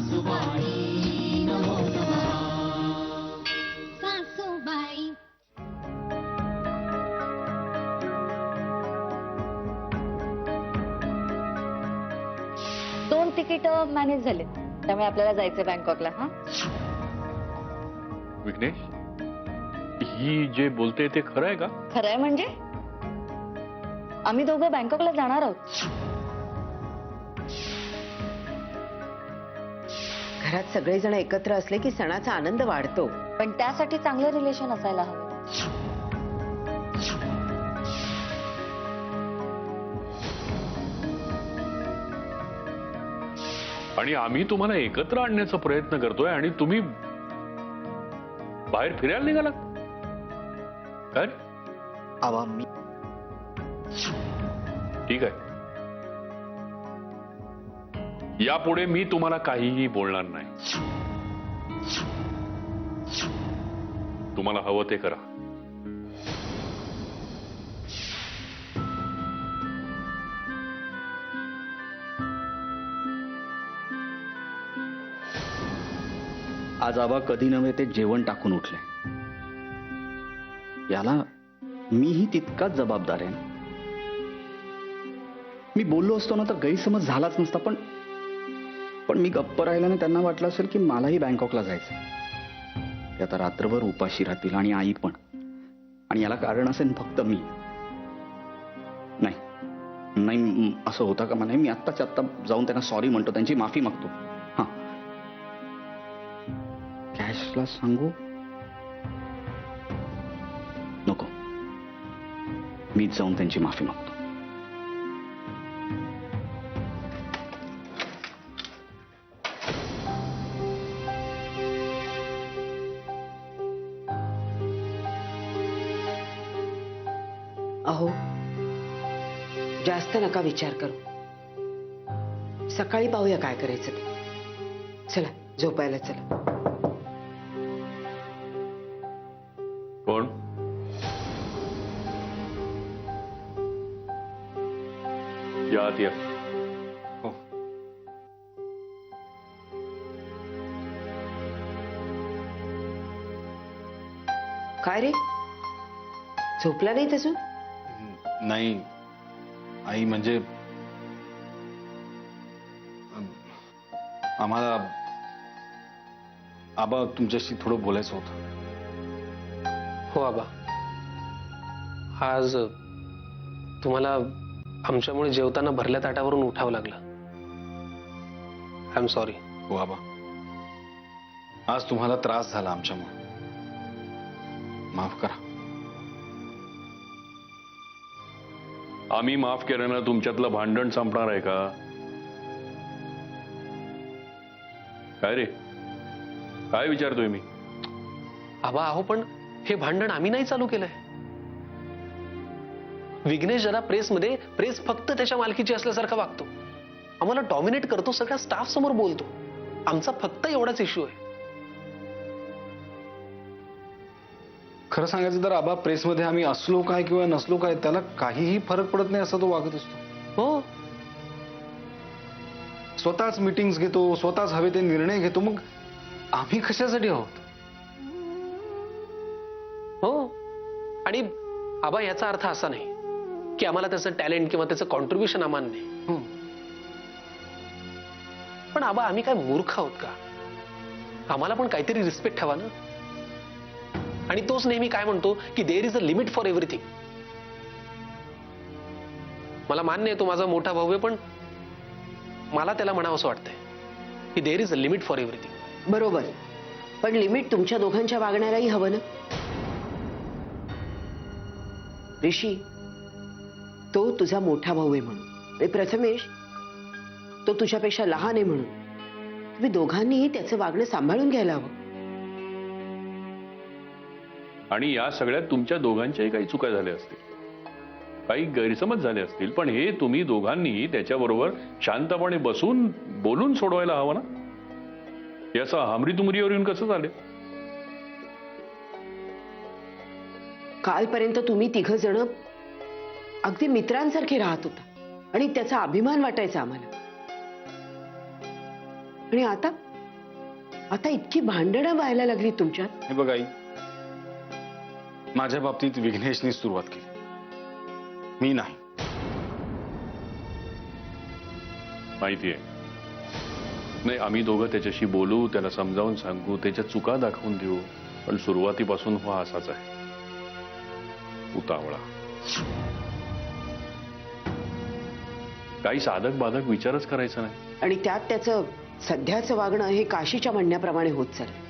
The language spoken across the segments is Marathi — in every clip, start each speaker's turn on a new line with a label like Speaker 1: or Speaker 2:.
Speaker 1: सासूबाई.
Speaker 2: दोन तिकीट मॅनेज झाले, त्यामुळे आपल्याला जायचं बँकॉकला. हा,
Speaker 3: विघ्नेश, ही जे बोलते ते खरं आहे का?
Speaker 2: खरंय म्हणजे आम्ही दोघं बँकॉकला जाणार आहोत.
Speaker 4: घरात सगळेजण एकत्र असले की सणाचा आनंद वाढतो.
Speaker 2: पण त्यासाठी चांगलं रिलेशन असायला हवं.
Speaker 3: आणि आम्ही तुम्हाला एकत्र आणण्याचा प्रयत्न करतोय आणि तुम्ही बाहेर फिरायला निघालात काय?
Speaker 5: आवा मी
Speaker 3: ठीक आहे, यापुढे मी तुम्हाला काहीही बोलणार नाही. तुम्हाला हवं ते करा.
Speaker 5: आज आबा कधी नव्हे ते जेवण टाकून उठले. याला मीही तितकाच जबाबदार आहे. मी बोललो असतो ना तर गैरसमज झालाच नसता. पण मी गप्प राहिल्याने त्यांना वाटलं असेल की मलाही बँकॉकला जायचं. ते आता रात्रभर उपाशी राहतील आणि आई पण. आणि याला कारण असेल फक्त मी. नाही असं होतं का मला? मी आत्ताच्या आत्ता जाऊन त्यांना सॉरी म्हणतो, त्यांची माफी मागतो. हा, कॅशला सांगू नको, मीच जाऊन त्यांची माफी मागतो.
Speaker 4: अहो, जास्त नका विचार करू. सकाळी पाहूया काय करायचं ते. चला झोपायला चला.
Speaker 3: कोण? या आत या.
Speaker 5: हो.
Speaker 4: काय रे, झोपला नाही अजून?
Speaker 6: नाही आई, म्हणजे आम्हाला आबा तुमच्याशी थोडं बोलायचं होतं.
Speaker 7: हो आबा, आज तुम्हाला आमच्यामुळे जेवताना भरल्या ताटावरून उठावं लागलं. I am sorry.
Speaker 6: हो आबा, आज तुम्हाला त्रास झाला आमच्यामुळे, माफ करा.
Speaker 3: आम्ही माफ केल्यानं तुमच्यातलं भांडण संपणार आहे का? काय रे, काय विचारतोय मी?
Speaker 7: आबा अहो, पण हे भांडण आम्ही नाही चालू केलंय. विघ्नेश जरा प्रेसमध्ये प्रेस फक्त त्याच्या मालकीची असल्यासारखा वागतो. आम्हाला डॉमिनेट करतो, सगळ्या स्टाफ समोर बोलतो. आमचा फक्त एवढाच इश्यू आहे.
Speaker 6: खरं सांगायचं तर आबा, प्रेसमध्ये आम्ही असलो काय किंवा नसलो काय त्याला काहीही फरक पडत नाही असा तो वागत असतो.
Speaker 7: हो,
Speaker 6: स्वतःच मीटिंग्स घेतो, स्वतःच हवे ते निर्णय घेतो. मग आम्ही कशासाठी आहोत?
Speaker 7: हो. आणि आबा याचा अर्थ असा नाही की आम्हाला त्याचं टॅलेंट किंवा त्याचं कॉन्ट्रीब्युशन अमान्य नाही. पण आबा आम्ही काय मूर्ख आहोत का? आम्हाला पण काहीतरी रिस्पेक्ट हवा ना. आणि तोच नेहमी काय म्हणतो की there is a limit for everything. मला मान्य आहे तो माझा मोठा भाऊ आहे, पण मला त्याला म्हणावंसं वाटतंय की there is a limit for everything.
Speaker 4: बरोबर, पण लिमिट तुमच्या दोघांच्या वागण्यालाही हवं ना. ऋषी, तो तुझा मोठा भाऊ आहे म्हणून, आणि प्रथमेश तो तुझ्यापेक्षा लहान आहे म्हणून तुम्ही दोघांनीही त्याचं वागणं सांभाळून घ्यायला हवं.
Speaker 3: आणि या सगळ्यात तुमच्या दोघांच्याही काही चुका झाल्या असतील, काही गैरसमज झाले असतील, पण हे तुम्ही दोघांनी त्याच्याबरोबर शांतपणे बसून बोलून सोडवायला हवं ना. याचा हमरी तुमरीवर येऊन कसं झाले?
Speaker 4: कालपर्यंत तुम्ही तिघ जण अगदी मित्रांसारखे राहत होता आणि त्याचा अभिमान वाटायचा आम्हाला. आणि आता आता इतकी भांडणं व्हायला लागली तुमच्यात.
Speaker 6: हे बघ आई, माझ्या बाबतीत विघ्नेशनी सुरुवात केली, मी नाही.
Speaker 3: माहिती आहे. नाही, आम्ही दोघं त्याच्याशी बोलू, त्याला समजावून सांगू, त्याच्या चुका दाखवून देऊ, पण सुरुवातीपासून हा असाच आहे, उतावळा. काही साधक बाधक विचारच करायचा नाही.
Speaker 4: आणि त्यात त्याचं सध्याचं वागणं हे काशीच्या म्हणण्याप्रमाणे होत चाललं.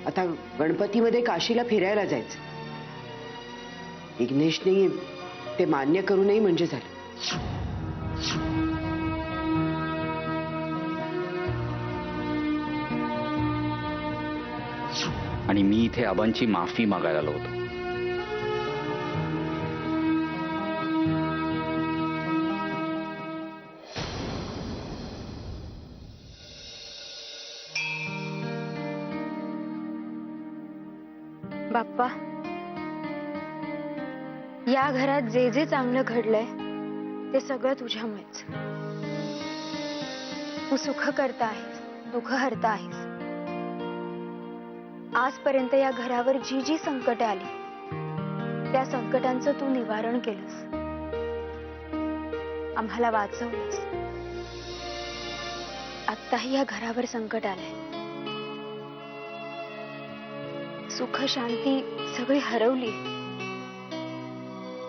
Speaker 4: आता गणपतीमध्ये काशीला फिरायला जायचं. विघ्नेशने ते मान्य करू नये म्हणजे झालं.
Speaker 5: आणि मी इथे आबांची माफी मागायला आलो होतो.
Speaker 1: बाप्पा, या घरात जे जे चांगलं घडलंय ते सगळं तुझ्यामुळेच. तू सुख करता आहेस, दुःख हरता आहेस. आजपर्यंत या घरावर जी जी संकट आली त्या संकटांचं तू निवारण केलंस, आम्हाला वाचवलंस. आत्ताही या घरावर संकट आलंय. सुख शांती सगळी हरवली.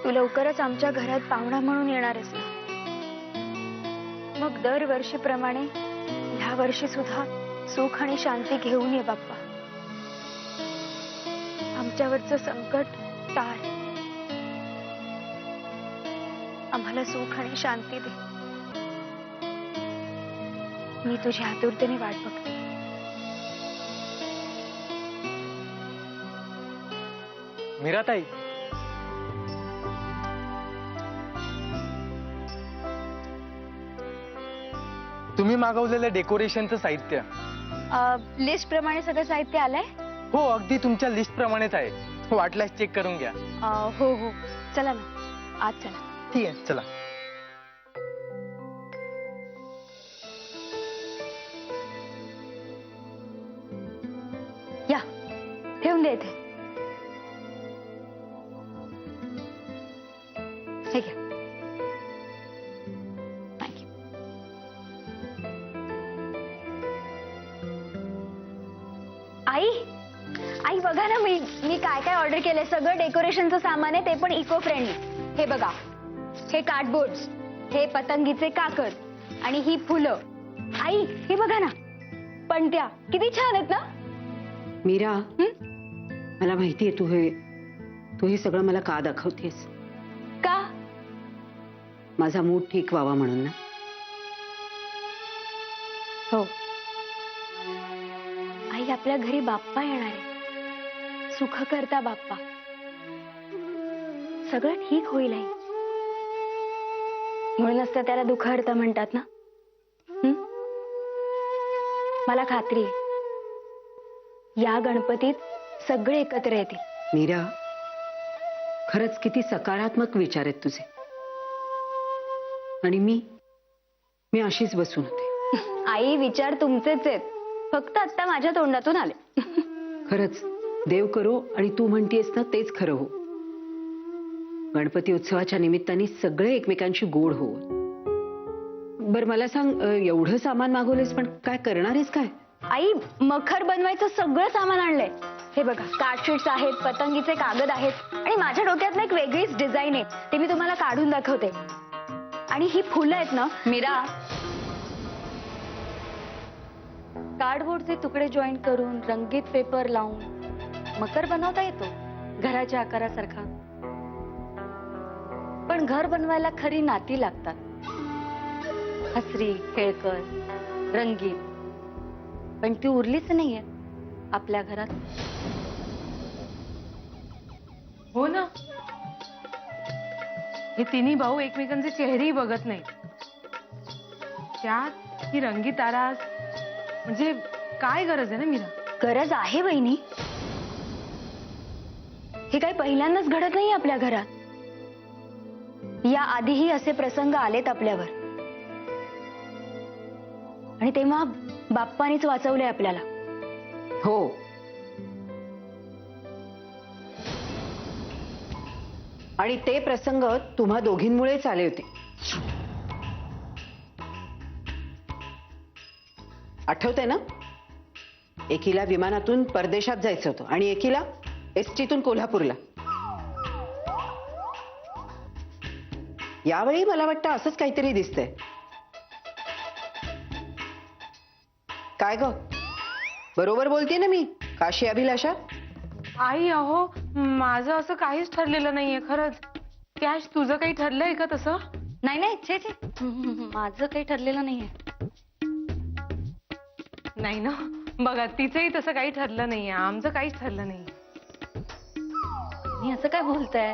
Speaker 1: तू लवकरच आमच्या घरात पाहुणा म्हणून येणारच ना. मग दरवर्षीप्रमाणे ह्या वर्षी सुद्धा सुख आणि शांती घेऊन ये बाप्पा. आमच्यावरचं संकट टाळ. आम्हाला सुख आणि शांती दे. मी तुझी आतुरतेने वाट बघते.
Speaker 7: मीराताई,
Speaker 8: तुम्ही मागवलेलं डेकोरेशनचं साहित्य.
Speaker 1: लिस्ट प्रमाणे सगळं साहित्य आलंय.
Speaker 8: हो, अगदी तुमच्या लिस्ट प्रमाणेच आहे. वाटल्यास चेक करून घ्या.
Speaker 1: हो हो, चला ना, आज चला.
Speaker 8: ठीक आहे, चला.
Speaker 1: या, ठेवून दे इथे. हे घ्या. थँक्यू. आई, आई बघा ना, मी काय काय ऑर्डर केलंय. सगळं डेकोरेशनचं सामान आहे, ते पण इको फ्रेंडली. हे बघा, हे कार्डबोर्ड्स, हे पतंगीचे कागद आणि ही फुलं. आई, हे बघा ना, पणत्या किती छान आहेत ना.
Speaker 4: मीरा, मला माहितीये तू हे सगळं मला का दाखवतेस.
Speaker 1: का?
Speaker 4: माझा मूड ठीक व्हावा म्हणून ना.
Speaker 1: हो आई, आपल्या घरी बाप्पा येणार आहे. सुख करता बाप्पा. सगळं ठीक होईल आई. म्हणूनच तर त्याला दुःख हरता म्हणतात ना. मला खात्री आहे या गणपतीत सगळे एकत्र येतील.
Speaker 4: मीरा, खरंच किती सकारात्मक विचार आहेत तुझे. आणि मी अशीच बसून होते.
Speaker 1: आई, विचार तुमचेच आहेत, फक्त आता माझ्या तोंडातून आले.
Speaker 4: खरंच देव करो आणि तू म्हणतेस ना तेच खरं हो. गणपती उत्सवाच्या निमित्ताने सगळे एकमेकांशी गोड हो. बरं मला सांग, एवढं सामान मागवलेस पण काय करणार आहेस काय?
Speaker 1: आई, मखर बनवायचं सगळं सामान आणलंय. हे बघा, कार्डशीट्स आहेत, पतंगीचे कागद आहेत आणि माझ्या डोक्यातलं एक वेगळीच डिझाईन आहे, ते मी तुम्हाला काढून दाखवते. आणि ही फुलं आहेत ना मीरा, कार्डबोर्डचे तुकडे जॉईन करून रंगीत पेपर लावून मकर बनवता येतो घराच्या आकारासारखा. पण घर बनवायला खरी नाती लागतात. हसरी, खेळकर, रंगीत. पण ती उरलीच नाहीये आपल्या घरात.
Speaker 2: हो ना, हे तिन्ही भाऊ एकमेकांचे चेहरेही बघत नाहीत. त्यात ही रंगीत आरास, म्हणजे काय गरज आहे ना मीरा.
Speaker 1: गरज आहे वहिनी. हे काही पहिल्यांदाच घडत नाही आपल्या घरात. या आधीही असे प्रसंग आलेत आपल्यावर आणि तेव्हा बाप्पानीच वाचवलंय आपल्याला.
Speaker 4: हो, आणि ते प्रसंग तुम्हा दोघींमुळेच आले होते. आठवतंय ना? एकीला विमानातून परदेशात जायचं होतं आणि एकीला एसटीतून कोल्हापूरला. यावेळी मला वाटतं असंच काहीतरी दिसतंय. काय ग, बरोबर बोलते ना मी काशी अभिलाषा?
Speaker 9: आई अहो माझं असं काहीच ठरलेलं नाहीये खरंच. कॅश तुझं काही ठरलंय का तसं?
Speaker 2: नाही नाही, छे छे, माझं काही ठरलेलं नाहीये.
Speaker 9: नाही ना, बघा तिचंही तसं काही ठरलं नाहीये, आमचं काहीच ठरलं नाही.
Speaker 2: मी असं काय बोलताय?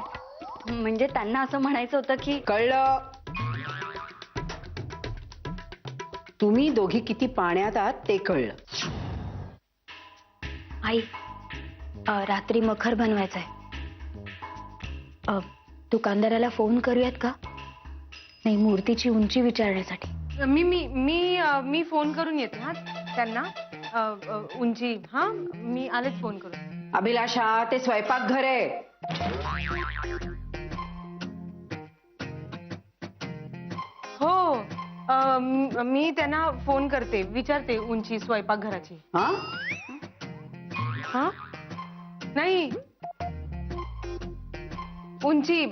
Speaker 2: म्हणजे त्यांना असं म्हणायचं होतं की
Speaker 4: कळलं. तुम्ही दोघी किती पाण्यात आहात ते कळलं.
Speaker 1: आई, रात्री मखर बनवायचंय. दुकानदाराला फोन करूयात का? नाही, मूर्तीची उंची विचारण्यासाठी.
Speaker 9: मी मी मी मी फोन करून येते हा त्यांना. उंची हा मी आलेच फोन करून.
Speaker 4: अभिलाषा, ते स्वयंपाकघर आहे.
Speaker 9: हो मी त्यांना फोन करते, विचारते उंची स्वयंपाकघराची.
Speaker 4: हा,
Speaker 9: हा नाही, उंची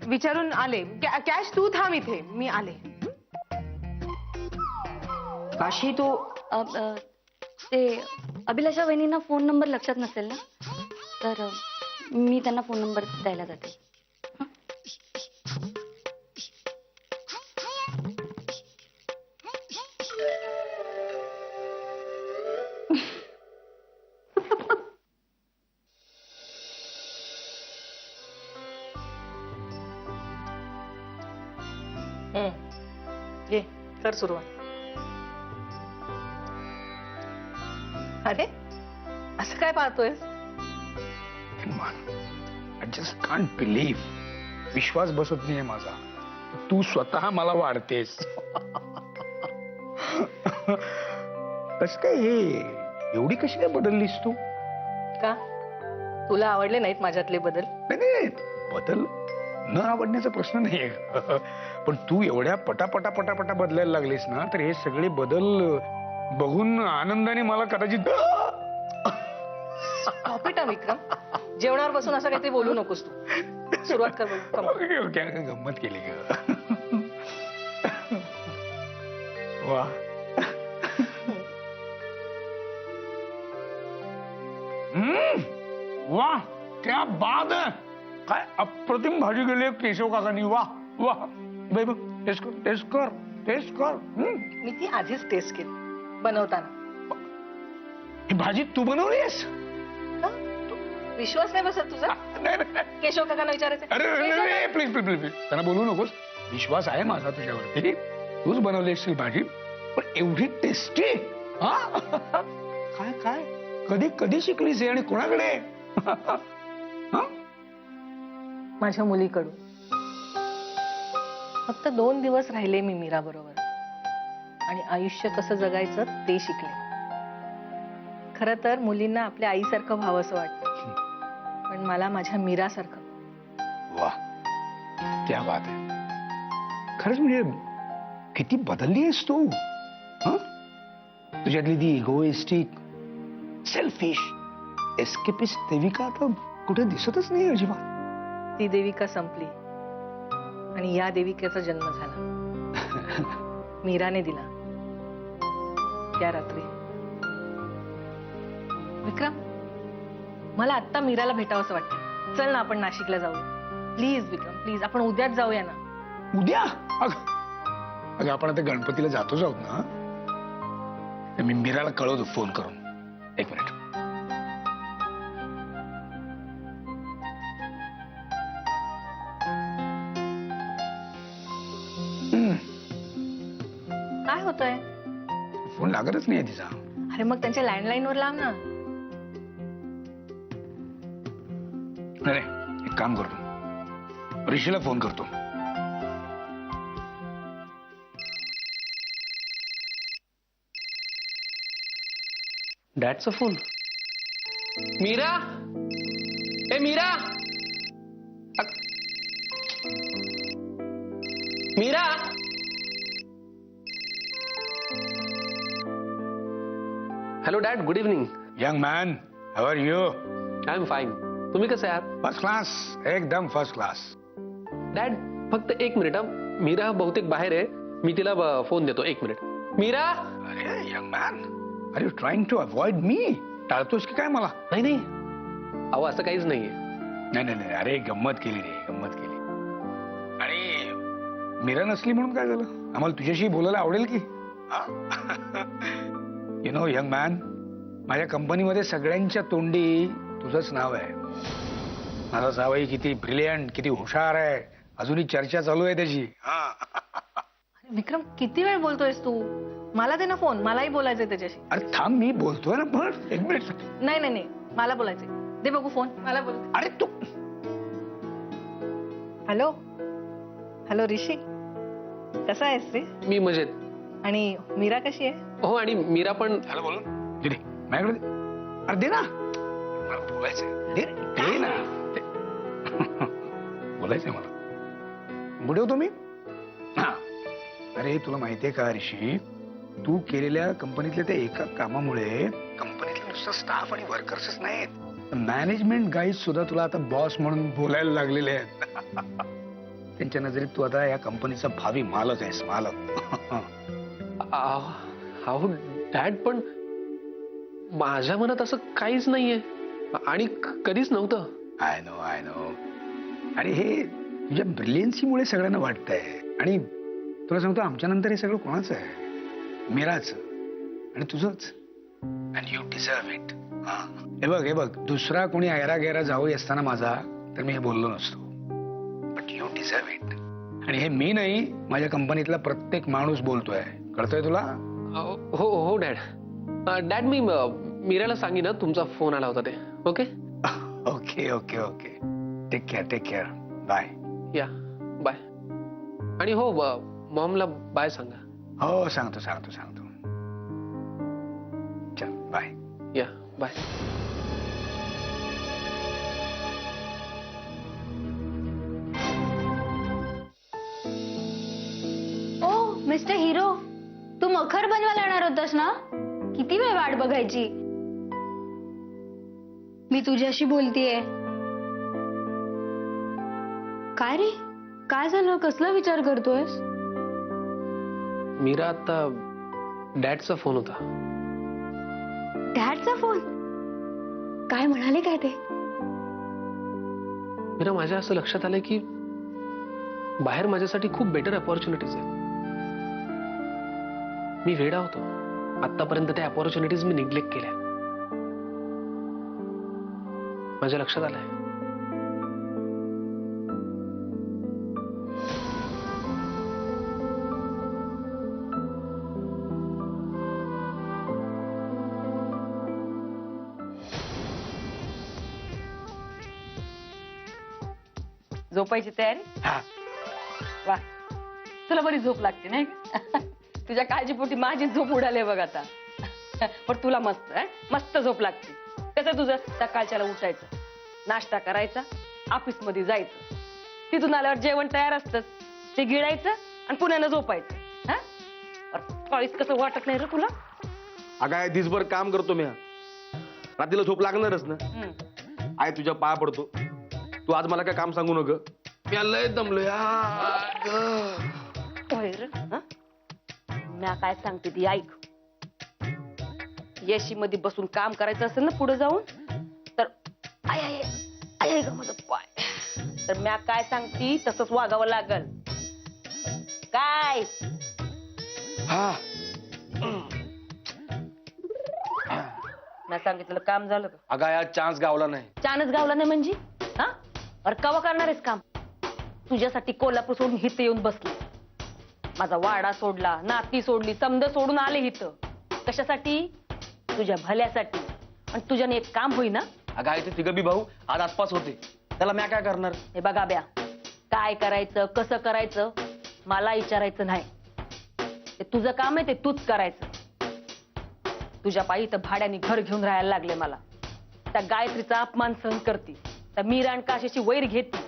Speaker 9: विचारून आले. कॅश तू थांब इथे, मी आले.
Speaker 4: काशी तू
Speaker 2: ते अभिलाषा वहिनींना फोन नंबर लक्षात नसेल ना, तर मी त्यांना फोन नंबर द्यायला जाते.
Speaker 10: ये कर सुरुवात. अरे असं काय पाहतोयस?
Speaker 5: I just can't believe. विश्वास बसत नाहीये माझा. तू स्वतः मला वाढतेस. कस काय हे, एवढी कशी काय बदललीस तू?
Speaker 10: का तुला आवडले नाहीत माझ्यातले बदल?
Speaker 5: नाही, बदल न आवडण्याचा प्रश्न नाहीये. पण तू एवढ्या पटापटा पटापटा बदलायला लागलीस ना, तर हे सगळे बदल बघून आनंदाने मला कदाचित.
Speaker 10: कॉपिटा विक्रम, जेवणावर बसून असं काहीतरी बोलू नकोस तू. सुरुवात कर बघू.
Speaker 5: गंमत केली ग. वा, वा, क्या बात है. काय अप्रतिम भाजी गेली केशव काकांनी. वा वा, बाई बघ, टेस्ट कर, टेस्ट कर, टेस्ट कर.
Speaker 10: मी ती आधीच टेस्ट केली बनवताना.
Speaker 5: ही भाजी तू बनवलीस?
Speaker 10: का? विश्वास नाही बसत तुझा?
Speaker 5: नाही नाही.
Speaker 10: केशव काकांना विचारायचं.
Speaker 5: अरे प्लीज प्लीज प्लीज, त्यांना बोलू नकोस. विश्वास आहे माझा तुझ्यावरती. तूच बनवली असतील भाजी, पण एवढी टेस्टी. काय काय, कधी कधी शिकलीस हे आणि कोणाकडे?
Speaker 10: माझ्या मुलीकडून. फक्त 2 दिवस राहिले मी मीरा बरोबर आणि आयुष्य कसं जगायचं ते शिकले. खरं तर मुलींना आपल्या आईसारखं व्हावंसं वाटतं, पण मला माझ्या मीरासारखं.
Speaker 5: वा, क्या बात आहे. खरंच म्हणजे किती बदलली आहेस तू. तुझ्यातली ती इगोइस्टिक, सेल्फिश, एस्केपिस्ट देविका आता कुठे दिसतच नाही अजिबात.
Speaker 10: ती देविका संपली आणि या देविकेचा जन्म झाला. मीराने दिला त्या रात्री. विक्रम, मला आत्ता मीराला भेटावंसं वाटतं. चल ना आपण नाशिकला जाऊया. प्लीज विक्रम, प्लीज, आपण उद्याच जाऊया ना.
Speaker 5: उद्या? अगं आपण आता गणपतीला जातोच आहोत ना. मी मीराला कळवतो फोन करून. एक मिनिट.
Speaker 10: काय होतंय?
Speaker 5: फोन लागतच नाहीये तिचा.
Speaker 10: अरे मग त्यांच्या लँडलाईन वर लाव ना.
Speaker 5: नाही, एक काम करतो, ऋषीला फोन करतो.
Speaker 7: डॅडचा फोन. मीरा, ए Meera, Meera. Hello dad, good evening.
Speaker 11: Young man, how are you?
Speaker 7: I am fine. तुम्ही कसे आहात?
Speaker 11: फर्स्ट क्लास, एकदम फर्स्ट क्लास.
Speaker 7: डॅड फक्त एक मिनिट. मीरा बहुतेक बाहेर आहे, मी तिला फोन देतो. एक मिनिट. मीरा.
Speaker 11: अरे young man, are you trying to avoid me? टाळतोस की काय मला?
Speaker 7: नाही नाही, अहो असं काहीच नाहीये.
Speaker 11: नाही नाही नाही, अरे गंमत केली रे, गंमत केली. आणि मीरा नसली म्हणून काय झालं? आम्हाला तुझ्याशी बोलायला आवडेल की. यु नो यंग मॅन, माझ्या कंपनीमध्ये सगळ्यांच्या तोंडी तुझंच नाव आहे. माझा जावई किती ब्रिलियंट, किती हुशार आहे, अजूनही चर्चा चालू आहे त्याची.
Speaker 10: विक्रम, किती वेळ बोलतोयस तू? मला दे ना फोन, मलाही बोलायचंय त्याच्याशी.
Speaker 11: अरे थांब, मी बोलतोय ना. पण एक मिनिट.
Speaker 10: नाही नाही नाही, मला बोलायचंय. दे बघू फोन, मला बोल.
Speaker 11: अरे तू.
Speaker 10: हॅलो हॅलो ऋषी, कसा आहेस रे?
Speaker 7: मी मजेत.
Speaker 10: आणि मीरा कशी आहे?
Speaker 7: हो, आणि मीरा पण.
Speaker 11: हॅलो बोलून दे रे, माझ्याकडे दे. अरे दे ना, मला बोलायचंय. दे ना. बोलायचंय मला. बुडवतो मी. हा, अरे तुला माहितीये का ऋषी, तू केलेल्या कंपनीतल्या त्या एका कामामुळे कंपनीतले नुसतं स्टाफ आणि वर्कर्सच नाहीत, मॅनेजमेंट गाईज सुद्धा तुला आता बॉस म्हणून बोलायला लागलेले आहेत. त्यांच्या नजरेत तू आता या कंपनीचा भावी मालक आहेस, मालक.
Speaker 7: अहो डॅड, पण माझ्या मनात असं काहीच नाहीये आणि कधीच नव्हतं.
Speaker 11: I know. आणि हे तुझ्या ब्रिलियन्सीमुळे सगळ्यांना वाटतंय. आणि तुला सांगतो, आमच्या नंतर हे सगळं कोणाचं आहे? मीराचं आणि तुझंच. And you deserve it. हे बघ, दुसरा कोणी ऐरा गैरा जावई असताना माझा, तर मी हे बोललो नसतो. But you deserve it. आणि हे मी नाही, माझ्या कंपनीतला प्रत्येक माणूस बोलतोय. कळतोय तुला?
Speaker 7: हो डॅड. डॅड, मी मीराला सांगेन ना तुमचा फोन आला होता ते. Okay
Speaker 11: okay. Take care. Bye.
Speaker 7: Yeah, bye. आणि हो, मॉमला बाय सांगा.
Speaker 11: हो, सांगतो. चल, बाय.
Speaker 7: Yeah, bye.
Speaker 1: ओ मिस्टर हिरो, तू मखर बनवायला येणार होतास ना? किती वेळ वाट बघायची. मी तुझ्याशी बोलतीये. काय रे, काय झालं? कसला विचार करतोयस?
Speaker 7: मीरा, आता डॅडचा फोन होता.
Speaker 1: डॅडचा फोन? काय म्हणाले काय ते?
Speaker 7: मीरा, माझ्या असं लक्षात आलंय की बाहेर माझ्यासाठी खूप बेटर अपॉर्च्युनिटीज आहेत. मी वेडा होतो. आतापर्यंत त्या अपॉर्च्युनिटीज मी निग्लेक्ट केल्या. माझ्या लक्षात आलंय.
Speaker 2: झोपायची तयारी? वा, तुला बरी झोप लागते नाही? तुझ्या काळजीपोटी माझी झोप उडाली बघ आता. पण तुला मस्त झोप लागते. कसं तुझं सकाळच्याला उठायचं, नाश्ता करायचा, ऑफिस मध्ये जायचं, तिथून आल्यावर जेवण तयार असतंच, ते गिळायचं आणि पुण्याला झोपायचं. काळीच कसं वाटत नाही रे तुला?
Speaker 12: अगं दिसभर काम करतो मी, रात्रीला झोप लागणारच ना. आय तुझ्या पाया पडतो, तू आज मला काय काम सांगू नको. मी लय दमलोय.
Speaker 2: म्या काय सांगते ती ऐक. येशी मध्ये बसून काम करायचं असेल ना पुढे जाऊन, तर आय ग माझं पाय, तर म्या काय सांगती तसंच वागावं लागल. काय? म्या सांगितलं काम झालं का?
Speaker 12: अगं या चान्स गावला नाही.
Speaker 2: चानच गावला नाही म्हणजे? हा, अरे कवा करणार आहेस काम? तुझ्यासाठी कोल्हापूर सोडून हिथं येऊन बसले. माझा वाडा सोडला, नाती सोडली, समद सोडून आले इथं. कशासाठी? तुझ्या भल्यासाठी. आणि तुझ्याने एक काम होईना.
Speaker 12: अगं ते तिघं बी भाऊ आज आसपास होते, त्याला म्या काय करणार?
Speaker 2: हे बघा ब्या, काय करायचं कसं करायचं मला विचारायचं नाही. ते तुझं काम आहे, ते तूच करायचं. तुझ्या पायी तर भाड्याने घर घेऊन राहायला लागले मला. त्या गायत्रीचा अपमान सहन करते, त्या मीरा आणि काशीची वैर घेते.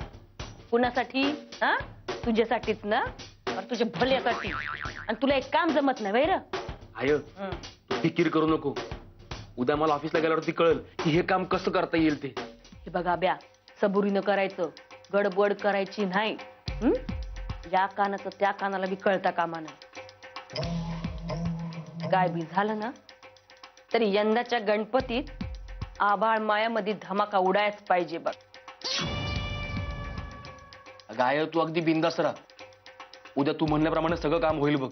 Speaker 2: कुणासाठी? हा, तुझ्यासाठीच ना, और तुझ्या भल्यासाठी. आणि तुला एक काम जमत नाही वैर.
Speaker 12: आय तू फिकीर करू नको. उद्या मला ऑफिसला गेल्यावरती कळेल की हे काम कसं करता येईल ते.
Speaker 2: हे बघा ब्या, सबुरीनं करायचं, गडबड करायची नाही. या कानाचं त्या कानाला बी कळता कामा नाही. काय बी झालं ना तरी यंदाच्या गणपतीत आभाळ मायामध्ये धमाका उडायच पाहिजे बघ.
Speaker 12: गाय तू अगदी बिंदास राहा. उद्या तू म्हणल्याप्रमाणे सगळं काम होईल बघ.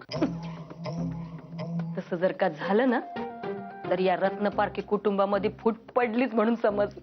Speaker 2: तसं जर का झालं ना तर या रत्नपारखी कुटुंबामध्ये फूट पडलीच म्हणून समज.